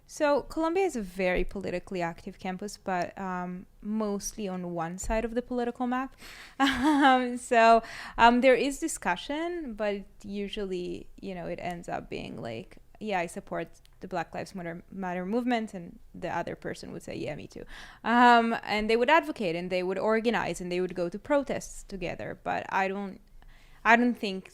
So Colombia is a very politically active campus, but mostly on one side of the political map. There is discussion, but usually, it ends up being like, yeah, I support the Black Lives Matter movement, and the other person would say, yeah, me too. And they would advocate, and they would organize, and they would go to protests together. But I don't think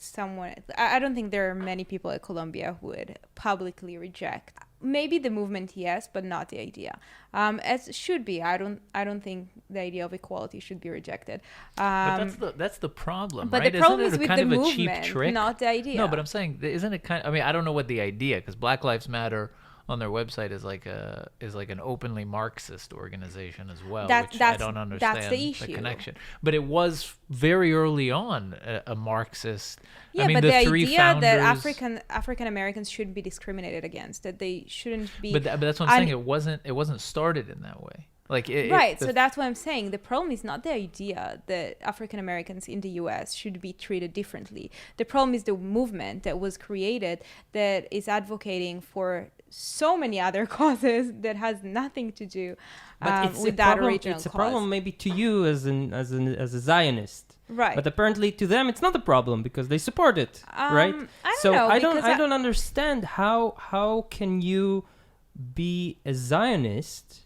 I don't think there are many people at Colombia who would publicly reject. Maybe the movement, yes, but not the idea. As it should be. I don't think the idea of equality should be rejected. But that's the problem, but right? the problem Isn't is it with kind the of a cheap movement, trick? not the idea. No, but I'm saying, isn't it kind of, I mean, I don't know what the idea, because Black Lives Matter on their website is like an openly Marxist organization as well, which I don't understand that's the issue. connection. But it was very early on a Marxist. Yeah, I mean, but the the three idea founders, that African Americans shouldn't be discriminated against, that they shouldn't be. But that's what I'm saying. It wasn't started in that way. So that's what I'm saying. The problem is not the idea that African Americans in the US should be treated differently. The problem is the movement that was created that is advocating for so many other causes that has nothing to do with that original cause. It's a cause. problem maybe to you as a Zionist. Right. But apparently to them it's not a problem because they support it, right? I don't understand how can you be a Zionist.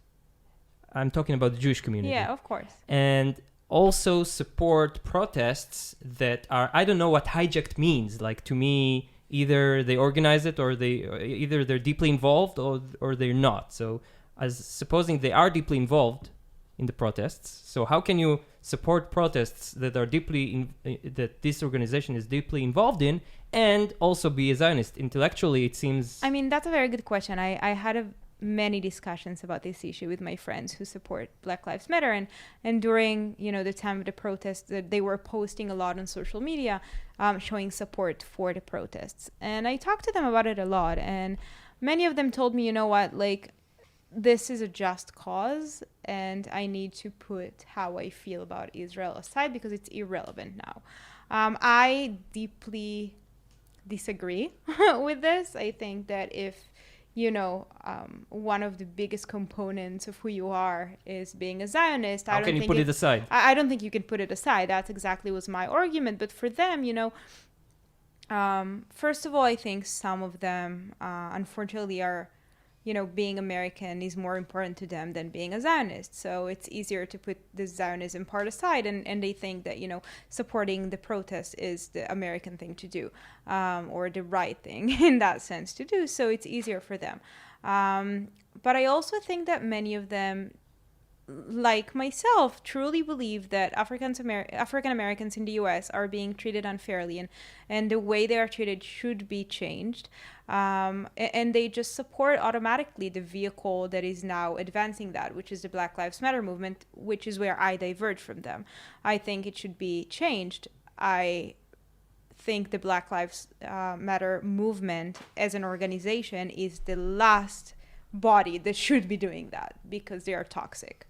I'm talking about the Jewish community. Yeah, of course. And also support protests that are, I don't know what hijacked means. Like, to me, either they organize it or either they're deeply involved or they're not. So as supposing they are deeply involved in the protests. So how can you support protests that are that this organization is deeply involved in and also be a Zionist? Intellectually, it seems... I mean, that's a very good question. I had many discussions about this issue with my friends who support Black Lives Matter, and during the time of the protests, that they were posting a lot on social media, showing support for the protests, and I talked to them about it a lot, and many of them told me, you know what, like, this is a just cause, and I need to put how I feel about Israel aside because it's irrelevant now. I deeply disagree with this. I think that if one of the biggest components of who you are is being a Zionist. How can you put it aside? I don't think you can put it aside. That's exactly was my argument. But for them, first of all, I think some of them, unfortunately, are, being American is more important to them than being a Zionist. So it's easier to put the Zionism part aside, and they think that, supporting the protest is the American thing to do, or the right thing in that sense to do. So it's easier for them. But I also think that many of them, like myself, truly believe that African Americans in the US are being treated unfairly, and the way they are treated should be changed. And they just support automatically the vehicle that is now advancing that, which is the Black Lives Matter movement, which is where I diverge from them. I think it should be changed. I think the Black Lives Matter movement as an organization is the last body that should be doing that because they are toxic.